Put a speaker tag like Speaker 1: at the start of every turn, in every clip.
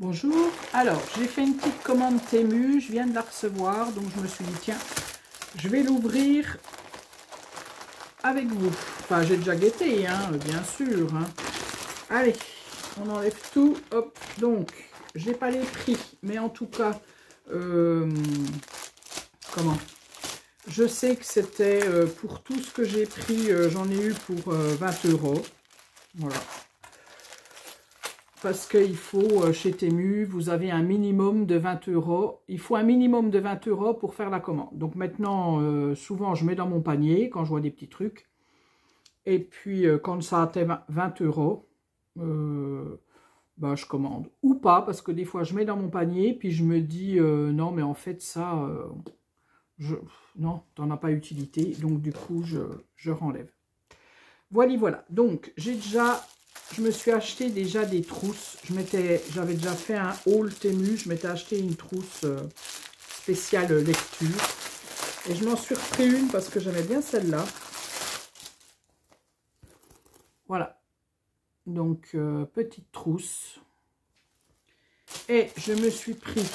Speaker 1: Bonjour, alors j'ai fait une petite commande Temu, je viens de la recevoir, donc je me suis dit tiens, je vais l'ouvrir avec vous. Enfin j'ai déjà guetté, hein, bien sûr. Hein. Allez, on enlève tout, hop, donc j'ai pas les prix, mais en tout cas, comment je sais que c'était pour tout ce que j'ai pris, j'en ai eu pour 20 €, voilà. Parce qu'il faut, chez Temu, vous avez un minimum de 20 €. Il faut un minimum de 20 € pour faire la commande. Donc maintenant, souvent, je mets dans mon panier quand je vois des petits trucs. Et puis, quand ça atteint 20 €, bah, je commande. Ou pas, parce que des fois, je mets dans mon panier, puis je me dis, non, mais en fait, ça, non, t'en as pas utilité. Donc, du coup, je renlève. Voilà, voilà. Donc, je me suis acheté déjà des trousses. J'avais déjà fait un haul Temu. Je m'étais acheté une trousse spéciale lecture. Et je m'en suis repris une parce que j'aimais bien celle-là. Voilà. Donc, petite trousse. Et je me suis pris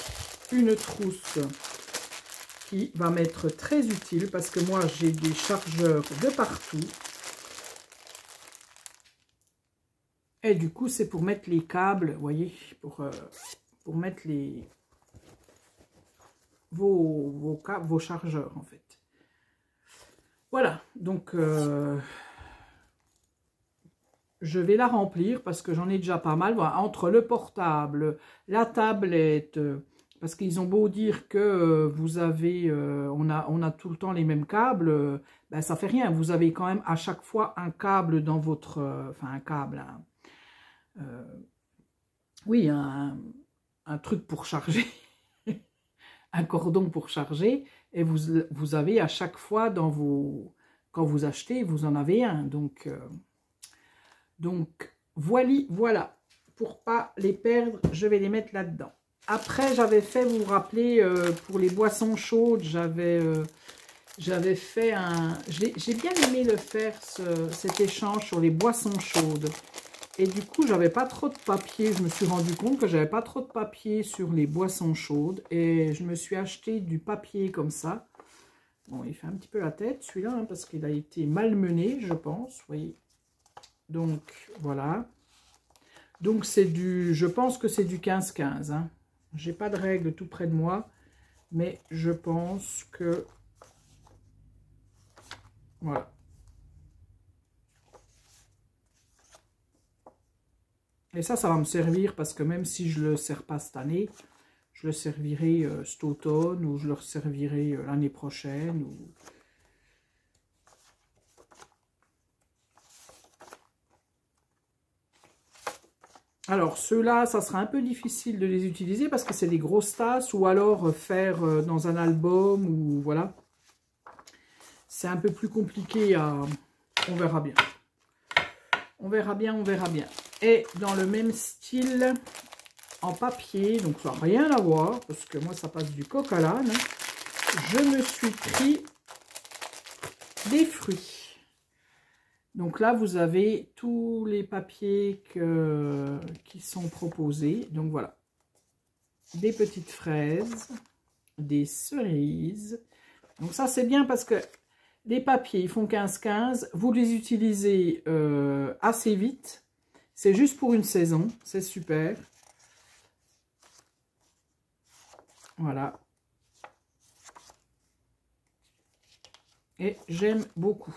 Speaker 1: une trousse qui va m'être très utile parce que moi, j'ai des chargeurs de partout. Et du coup, c'est pour mettre les câbles, vous voyez, pour mettre vos chargeurs, en fait. Voilà, donc je vais la remplir parce que j'en ai déjà pas mal. Voilà, entre le portable, la tablette, parce qu'ils ont beau dire que vous avez, on a tout le temps les mêmes câbles, ben ça fait rien. Vous avez quand même à chaque fois un câble dans votre, enfin un câble, hein. Oui, un truc pour charger, un cordon pour charger, et vous avez à chaque fois dans vos... Quand vous achetez, vous en avez un. Donc voilà. Pour pas les perdre, je vais les mettre là-dedans. Après, j'avais fait, vous vous rappelez, pour les boissons chaudes, j'avais fait un... J'ai bien aimé le faire, cet échange sur les boissons chaudes. Et du coup, j'avais pas trop de papier. Je me suis rendu compte que j'avais pas trop de papier sur les boissons chaudes. Et je me suis acheté du papier comme ça. Bon, il fait un petit peu la tête, celui-là, hein, parce qu'il a été malmené, je pense. Vous voyez. Donc, voilà. Donc, c'est du... Je pense que c'est du 15-15. Hein. J'ai pas de règle tout près de moi. Mais je pense que... Voilà. Et ça va me servir parce que même si je ne le sers pas cette année, je le servirai cet automne ou je le servirai l'année prochaine. Alors ceux-là, ça sera un peu difficile de les utiliser parce que c'est des grosses tasses ou alors faire dans un album ou voilà. C'est un peu plus compliqué à... On verra bien. On verra bien, on verra bien. Et dans le même style, en papier, donc ça n'a rien à voir, parce que moi ça passe du coq à l'âne, je me suis pris des fruits. Donc là, vous avez tous les papiers qui sont proposés. Donc voilà, des petites fraises, des cerises. Donc ça, c'est bien parce que les papiers, ils font 15-15. Vous les utilisez assez vite. C'est juste pour une saison. C'est super. Voilà. Et j'aime beaucoup.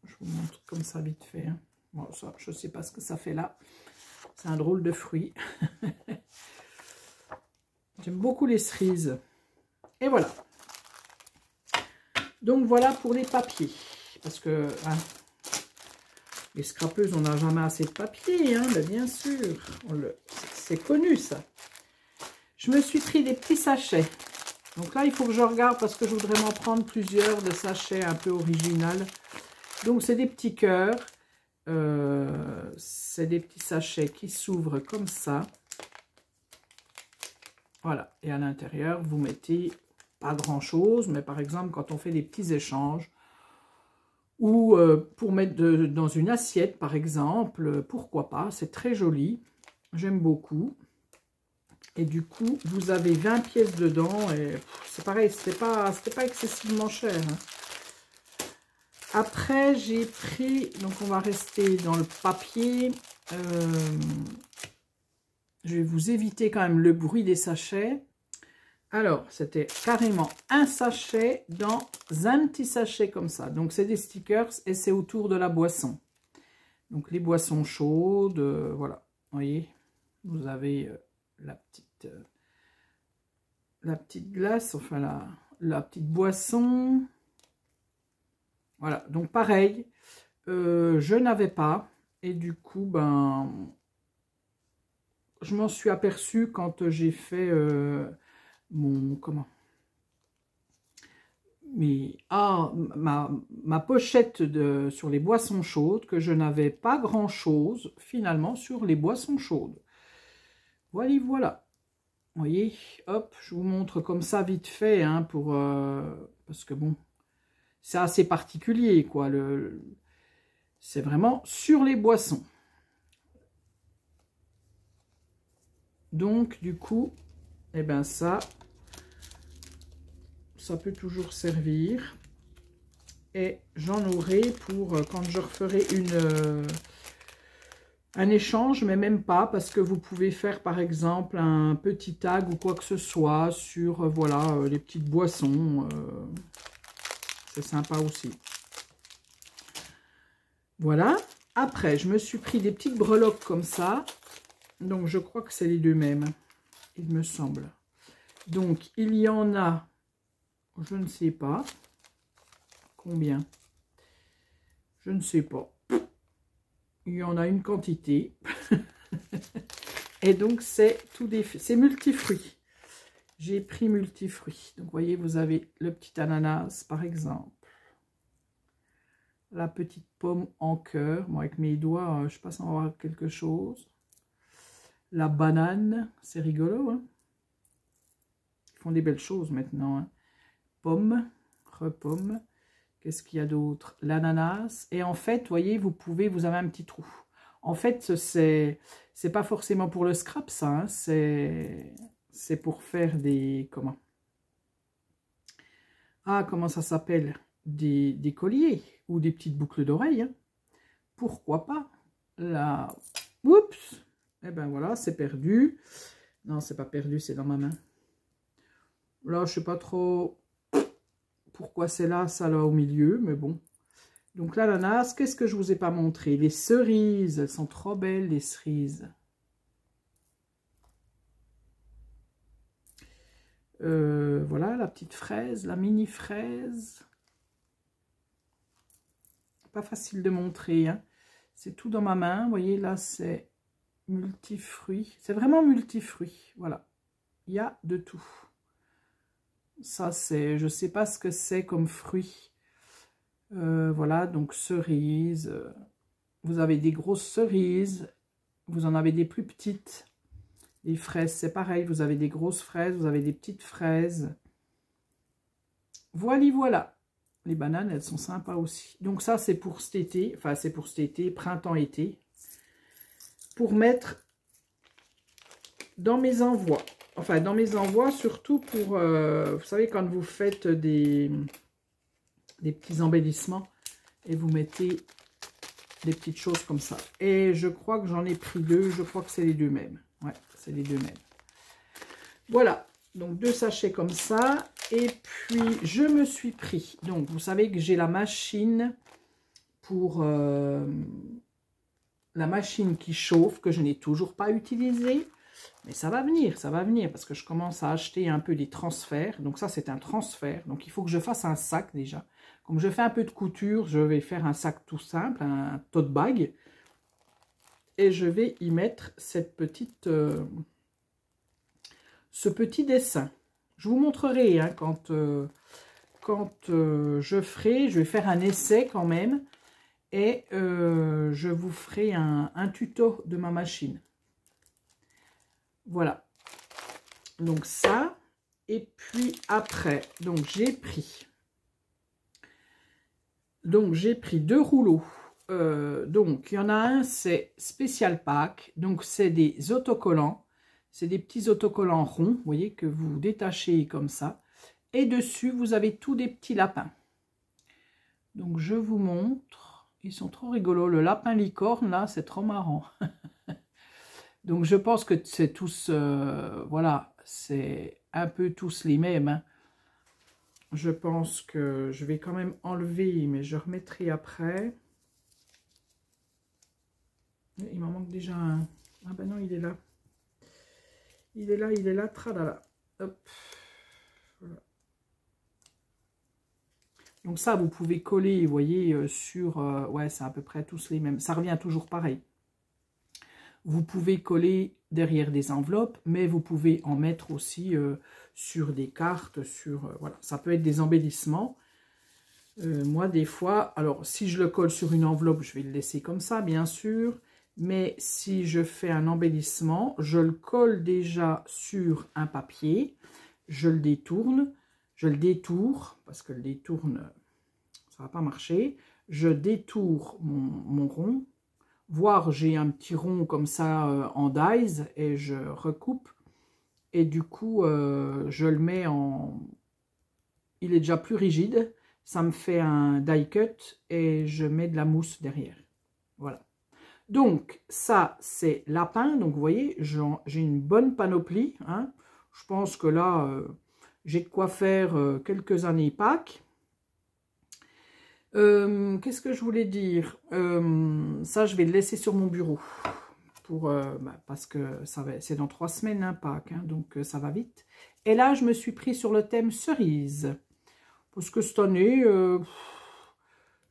Speaker 1: Je vous montre comme ça vite fait. Hein. Bon, ça, je ne sais pas ce que ça fait là. C'est un drôle de fruit. J'aime beaucoup les cerises. Et voilà. Donc voilà pour les papiers. Parce que hein, les scrapeuses, on n'a jamais assez de papier. Hein, mais bien sûr. C'est connu ça. Je me suis pris des petits sachets. Donc là, il faut que je regarde parce que je voudrais m'en prendre plusieurs de sachets un peu original. Donc c'est des petits cœurs. C'est des petits sachets qui s'ouvrent comme ça. Voilà, et à l'intérieur, vous mettez pas grand chose, mais par exemple, quand on fait des petits échanges, Ou pour mettre dans une assiette, par exemple, pourquoi pas, c'est très joli, j'aime beaucoup. Et du coup, vous avez 20 pièces dedans, et c'est pareil, c'était pas excessivement cher. Hein. Après, j'ai pris, donc on va rester dans le papier, je vais vous éviter quand même le bruit des sachets. Alors, c'était carrément un sachet dans un petit sachet comme ça. Donc, c'est des stickers et c'est autour de la boisson. Donc, les boissons chaudes, voilà. Vous voyez, vous avez la petite glace, enfin la petite boisson. Voilà, donc pareil, je n'avais pas. Et du coup, ben, je m'en suis aperçue quand j'ai fait... ma pochette sur les boissons chaudes, que je n'avais pas grand chose finalement sur les boissons chaudes. Voilà, voilà. Vous voyez, hop, je vous montre comme ça vite fait, hein, parce que bon, c'est assez particulier, quoi. C'est vraiment sur les boissons. Donc, du coup, eh ben ça peut toujours servir. Et j'en aurai pour quand je referai un échange, mais même pas, parce que vous pouvez faire par exemple un petit tag ou quoi que ce soit sur voilà, les petites boissons. C'est sympa aussi. Voilà. Après, je me suis pris des petites breloques comme ça. Donc, je crois que c'est les deux mêmes, il me semble. Donc, il y en a, je ne sais pas combien. Je ne sais pas. Il y en a une quantité. Et donc, c'est multifruits. J'ai pris multifruits. Donc, vous voyez, vous avez le petit ananas, par exemple. La petite pomme en cœur. Moi, avec mes doigts, je ne sais pas si on va voir quelque chose. La banane, c'est rigolo. Hein, ils font des belles choses maintenant. Hein. Pomme, repomme. Qu'est-ce qu'il y a d'autre? L'ananas. Et en fait, vous voyez, vous avez un petit trou. En fait, c'est pas forcément pour le scrap, ça. Hein, c'est pour faire des... Comment? Ah, comment ça s'appelle? Des colliers ou des petites boucles d'oreilles. Hein. Pourquoi pas? Là, oups! Eh ben voilà, c'est perdu. Non, c'est pas perdu, c'est dans ma main. Là, je sais pas trop pourquoi c'est là, ça là au milieu, mais bon. Donc l'ananas, qu'est-ce que je vous ai pas montré? Les cerises, elles sont trop belles, les cerises. Voilà, la petite fraise, la mini fraise. Pas facile de montrer, hein. C'est tout dans ma main, vous voyez, là, c'est multifruits. C'est vraiment multifruits, voilà. Il y a de tout. Ça, c'est, je sais pas ce que c'est comme fruit. Voilà, donc cerises. Vous avez des grosses cerises. Vous en avez des plus petites. Les fraises, c'est pareil. Vous avez des grosses fraises. Vous avez des petites fraises. Voilà, voilà. Les bananes, elles sont sympas aussi. Donc ça, c'est pour cet été. Enfin, c'est pour cet été, printemps-été. Pour mettre dans mes envois. Enfin, dans mes envois, surtout pour... vous savez, quand vous faites des petits embellissements et vous mettez des petites choses comme ça. Et je crois que j'en ai pris deux. Je crois que c'est les deux mêmes. Ouais, c'est les deux mêmes. Voilà. Donc, 2 sachets comme ça. Et puis, je me suis pris... Donc, vous savez que j'ai la machine pour... la machine qui chauffe, que je n'ai toujours pas utilisée. Mais ça va venir, parce que je commence à acheter un peu des transferts. Donc ça, c'est un transfert. Donc il faut que je fasse un sac déjà. Comme je fais un peu de couture, je vais faire un sac tout simple, un tote bag. Et je vais y mettre cette petite, ce petit dessin. Je vous montrerai hein, quand je vais faire un essai quand même. Et je vous ferai un tuto de ma machine. Voilà. Donc ça. Et puis après, donc j'ai pris Donc, j'ai pris 2 rouleaux. Donc, il y en a un, c'est Spécial Pack. Donc, c'est des autocollants. C'est des petits autocollants ronds, vous voyez, que vous détachez comme ça. Et dessus, vous avez tous des petits lapins. Donc, je vous montre. Ils sont trop rigolos. Le lapin licorne, là, c'est trop marrant. Donc, je pense que c'est tous... voilà, c'est un peu tous les mêmes. Hein. Je pense que je vais quand même enlever, mais je remettrai après. Il m'en manque déjà un. Ah ben non, il est là. Il est là, tralala. Hop. Voilà. Donc ça, vous pouvez coller, vous voyez, sur... ouais, c'est à peu près tous les mêmes. Ça revient toujours pareil. Vous pouvez coller derrière des enveloppes, mais vous pouvez en mettre aussi sur des cartes, sur... voilà, ça peut être des embellissements. Moi, des fois, alors si je le colle sur une enveloppe, je vais le laisser comme ça, bien sûr. Mais si je fais un embellissement, je le colle déjà sur un papier, je le détourne, je le détourne, parce que le détourne, ça ne va pas marcher. Je détourne mon rond, voire j'ai un petit rond comme ça en dies, et je recoupe. Et du coup, je le mets en... Il est déjà plus rigide, ça me fait un die cut, et je mets de la mousse derrière. Voilà. Donc, ça, c'est lapin. Donc, vous voyez, j'ai une bonne panoplie. Hein. Je pense que là, j'ai de quoi faire quelques années Pâques. Qu'est-ce que je voulais dire? Ça, je vais le laisser sur mon bureau. Parce que c'est dans 3 semaines, hein, Pâques. Hein, donc, ça va vite. Et là, je me suis pris sur le thème cerise. Parce que cette année...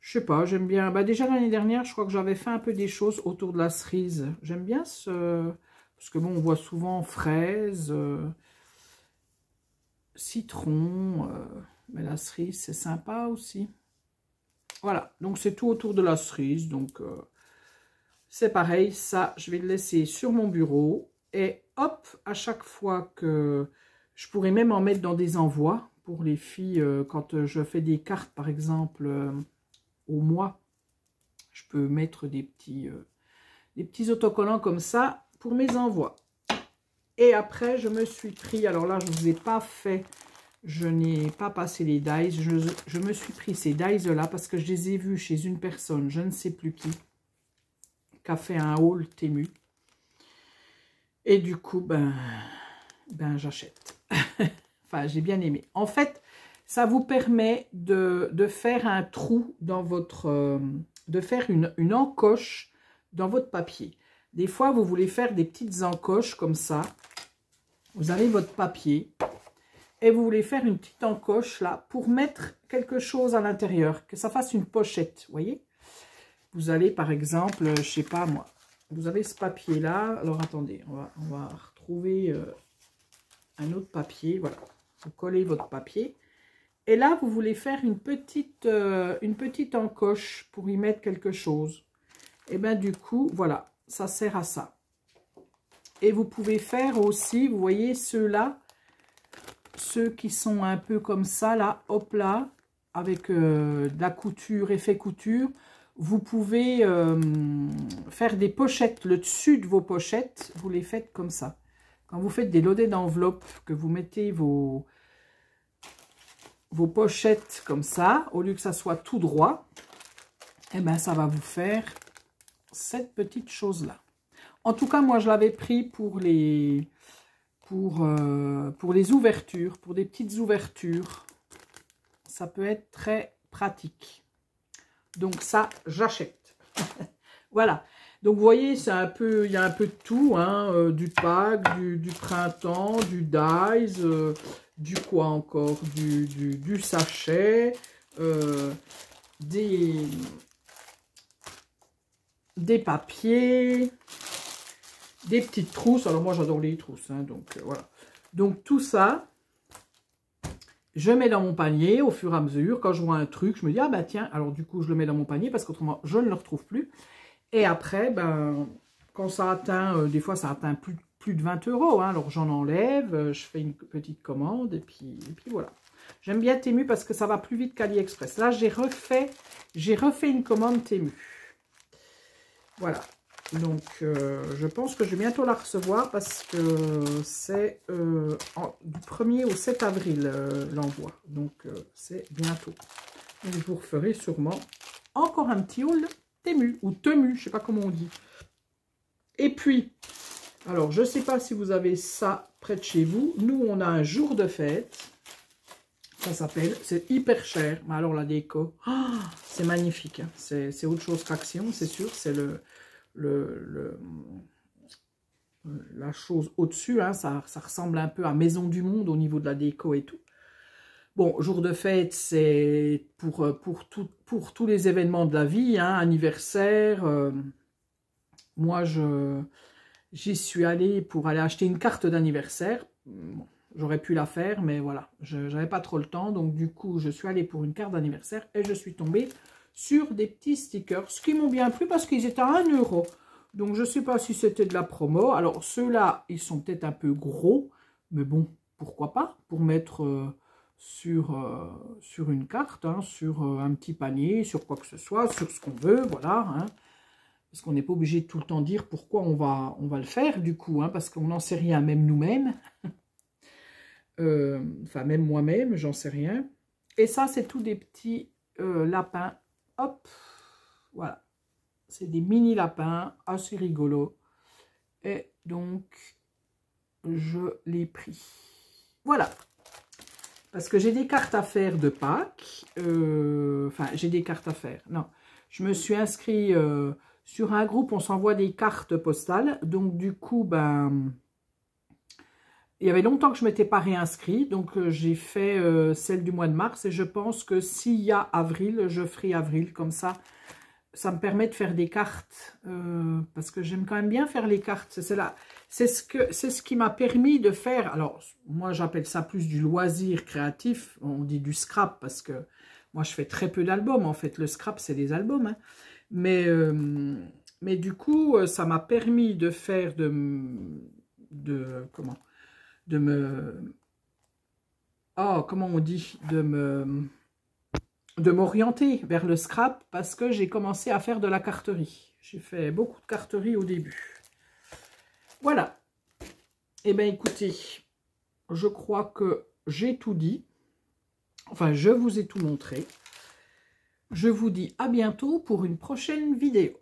Speaker 1: je sais pas, j'aime bien. Bah déjà l'année dernière, je crois que j'avais fait un peu des choses autour de la cerise. J'aime bien ce... Parce que bon, on voit souvent fraises, citron, mais la cerise, c'est sympa aussi. Voilà, donc c'est tout autour de la cerise. Donc c'est pareil, ça, je vais le laisser sur mon bureau. Et hop, à chaque fois que... Je pourrais même en mettre dans des envois pour les filles, quand je fais des cartes, par exemple... au mois, je peux mettre des petits autocollants comme ça pour mes envois. Et après, je me suis pris, alors là, je ne vous ai pas fait, je n'ai pas passé les dies, je me suis pris ces dies-là parce que je les ai vus chez une personne, je ne sais plus qui a fait un haul Temu. Et du coup, ben j'achète. Enfin, j'ai bien aimé. En fait, ça vous permet de faire un trou dans votre... de faire une encoche dans votre papier. Des fois, vous voulez faire des petites encoches comme ça. Vous avez votre papier et vous voulez faire une petite encoche là pour mettre quelque chose à l'intérieur, que ça fasse une pochette, vous voyez. Vous allez par exemple, je sais pas moi, vous avez ce papier là. Alors attendez, on va retrouver un autre papier. Voilà, vous collez votre papier. Et là, vous voulez faire une petite encoche pour y mettre quelque chose. Et bien, du coup, voilà, ça sert à ça. Et vous pouvez faire aussi, vous voyez, ceux-là, ceux qui sont un peu comme ça, là, hop là, avec de la couture, effet couture. Vous pouvez faire des pochettes, le dessus de vos pochettes, vous les faites comme ça. Quand vous faites des loadés d'enveloppes, que vous mettez vos pochettes comme ça, au lieu que ça soit tout droit, et ben ça va vous faire cette petite chose là. En tout cas, moi je l'avais pris pour les ouvertures, pour des petites ouvertures. Ça peut être très pratique. Donc ça, j'achète. Voilà. Donc vous voyez, c'est un peu, il y a un peu de tout, hein, du pack, du printemps, du dies, du quoi encore, du sachet, des papiers, des petites trousses. Alors moi j'adore les trousses, hein, donc voilà. Donc tout ça, je mets dans mon panier au fur et à mesure. Quand je vois un truc, je me dis, ah bah tiens, alors du coup je le mets dans mon panier parce qu'autrement je ne le retrouve plus. Et après, ben, quand ça atteint, des fois ça atteint plus de 20 €, hein, alors j'en enlève, je fais une petite commande et puis voilà. J'aime bien Temu parce que ça va plus vite qu'AliExpress. Là, j'ai refait une commande Temu. Voilà. Donc, je pense que je vais bientôt la recevoir parce que c'est du 1er au 7 avril l'envoi. Donc, c'est bientôt. Donc, je vous referai sûrement encore un petit haul Temu ou Temu, je ne sais pas comment on dit. Et puis, alors, je ne sais pas si vous avez ça près de chez vous. Nous, on a un jour de fête. Ça s'appelle, c'est hyper cher. Mais alors, la déco, oh, c'est magnifique. Hein. C'est autre chose qu'Action, c'est sûr. C'est la chose au-dessus. Hein. Ça ressemble un peu à Maison du Monde au niveau de la déco et tout. Bon, jour de fête, c'est pour tous les événements de la vie. Hein, anniversaire. Moi, j'y suis allée pour aller acheter une carte d'anniversaire. Bon, j'aurais pu la faire, mais voilà, je n'avais pas trop le temps. Donc, du coup, je suis allée pour une carte d'anniversaire et je suis tombée sur des petits stickers, ce qui m'ont bien plu parce qu'ils étaient à 1 €. Donc, je ne sais pas si c'était de la promo. Alors, ceux-là, ils sont peut-être un peu gros, mais bon, pourquoi pas, pour mettre sur une carte, hein, sur un petit panier, sur quoi que ce soit, sur ce qu'on veut, voilà, hein. Parce qu'on n'est pas obligé de tout le temps dire pourquoi on va le faire, du coup, hein, parce qu'on n'en sait rien, même nous-mêmes. Enfin, même moi-même, j'en sais rien. Et ça, c'est tous des petits lapins. Hop, voilà. C'est des mini lapins, assez rigolos. Et donc, je l'ai pris. Voilà. Parce que j'ai des cartes à faire de Pâques. Enfin, j'ai des cartes à faire. Non, je me suis inscrite... sur un groupe, on s'envoie des cartes postales. Donc, du coup, ben, il y avait longtemps que je ne m'étais pas réinscrit. Donc, j'ai fait celle du mois de mars. Et je pense que s'il y a avril, je ferai avril. Comme ça, ça me permet de faire des cartes. Parce que j'aime quand même bien faire les cartes. C'est ce qui m'a permis de faire. Alors, moi, j'appelle ça plus du loisir créatif. On dit du scrap parce que moi, je fais très peu d'albums. En fait, le scrap, c'est des albums, hein. Mais du coup, ça m'a permis de faire comment on dit, de m'orienter vers le scrap parce que j'ai commencé à faire de la carterie. J'ai fait beaucoup de carterie au début. Voilà. Eh bien, écoutez, je crois que j'ai tout dit. Enfin, je vous ai tout montré. Je vous dis à bientôt pour une prochaine vidéo.